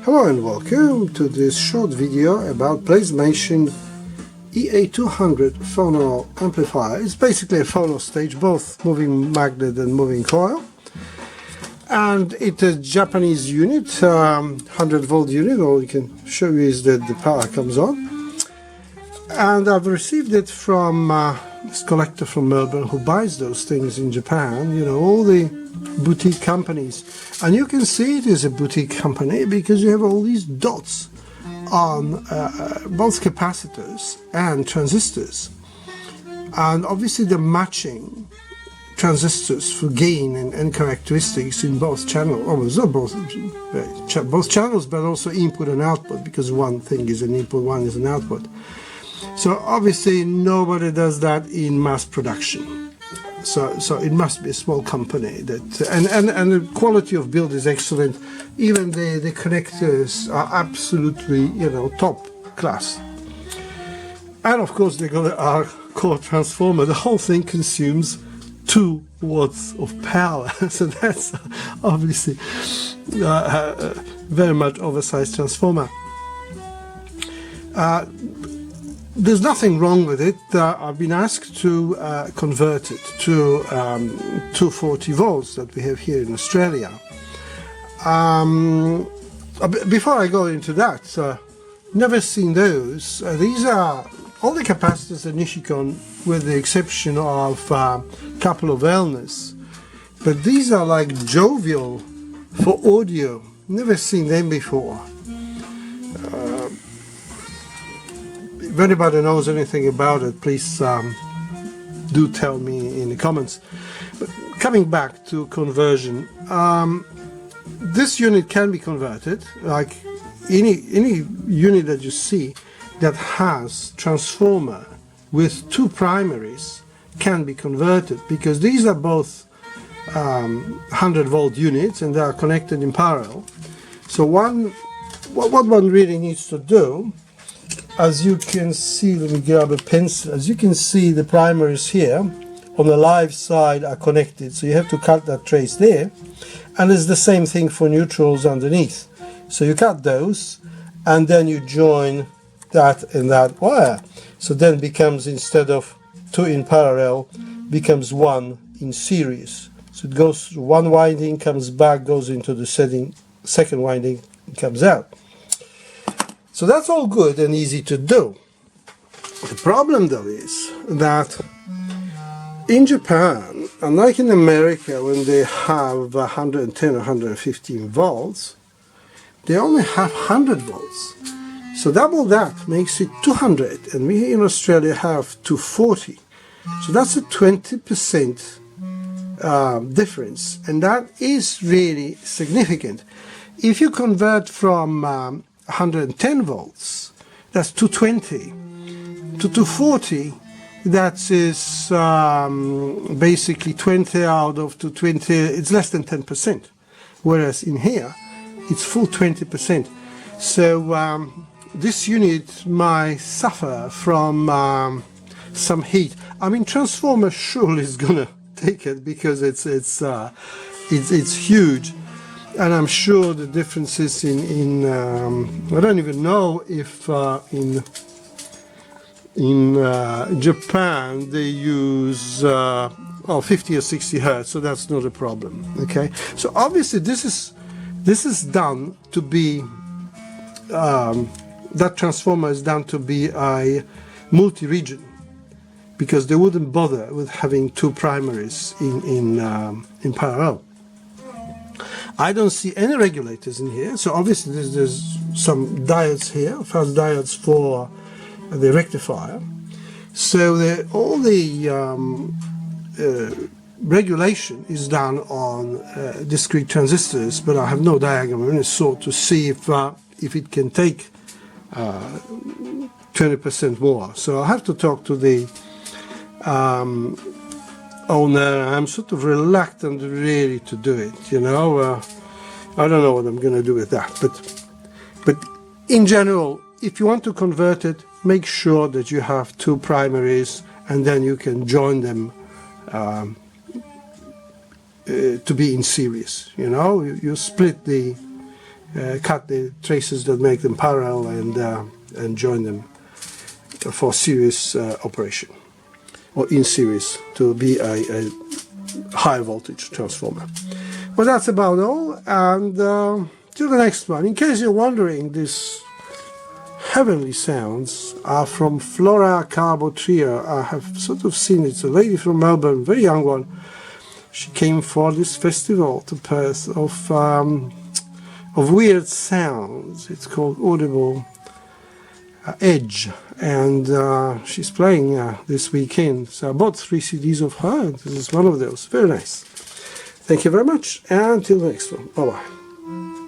Hello and welcome to this short video about PlaceMation EA200 phono amplifier. It's basically a phono stage, both moving magnet and moving coil. And it's a Japanese unit, 100 volt unit. All you can show you is that the power comes on. And I've received it from this collector from Melbourne who buys those things in Japan, you know, all the boutique companies. And you can see it is a boutique company because you have all these dots on both capacitors and transistors. And obviously the matching transistors for gain and characteristics in both channels, almost not both channels, but also input and output, because one thing is an input, one is an output. So obviously nobody does that in mass production. So it must be a small company that, and the quality of build is excellent. Even the connectors are absolutely, you know, top class. And of course they got our core transformer. The whole thing consumes 2 watts of power. So that's obviously very much oversized transformer. There's nothing wrong with it. I've been asked to convert it to 240 volts that we have here in Australia. Before I go into that, never seen those. These are all the capacitors at Nichicon, with the exception of a couple of Elners. But these are like jovial for audio. Never seen them before. If anybody knows anything about it, please do tell me in the comments. But coming back to conversion, this unit can be converted, like any unit that you see that has transformer with 2 primaries can be converted, because these are both 100 volt units and they are connected in parallel. So what one really needs to do, as you can see, let me grab a pencil, as you can see the primaries here on the live side are connected, so you have to cut that trace there, and it's the same thing for neutrals underneath. So you cut those and then you join that and that wire, so then it becomes, instead of 2 in parallel, becomes 1 in series. So it goes through 1 winding, comes back, goes into the second winding, and comes out. So that's all good and easy to do. The problem though is that in Japan, unlike in America when they have 110 or 115 volts, they only have 100 volts. So double that makes it 200, and we in Australia have 240. So that's a 20% difference, and that is really significant. If you convert from 110 volts, that's 220, to 240, that is basically 20 out of 220, it's less than 10%, whereas in here it's full 20%. So this unit might suffer from some heat. I mean, transformer surely is gonna take it, because it's huge. And I'm sure the differences in I don't even know if in Japan they use 50 or 60 hertz, so that's not a problem. Okay, so obviously this is done to be that transformer is done to be a multi-region, because they wouldn't bother with having 2 primaries in parallel. I don't see any regulators in here, so obviously there's some diodes here, fast diodes for the rectifier. So all the regulation is done on discrete transistors, but I have no diagram of any sort to see if it can take 20% more. So I have to talk to the owner. I'm sort of reluctant really to do it, you know. I don't know what I'm going to do with that, but in general, if you want to convert it, make sure that you have 2 primaries, and then you can join them to be in series. You know, you split the cut the traces that make them parallel and join them for series operation, or in series to be a high voltage transformer. Well, that's about all, and till the next one. In case you're wondering, these heavenly sounds are from Flora Carbo Trio. I have sort of seen it. It's a lady from Melbourne, very young one. She came for this festival to Perth of weird sounds. It's called Audible Edge, and she's playing this weekend. So I bought 3 CDs of her. This is one of those. Very nice. Thank you very much, and until the next one. Bye bye.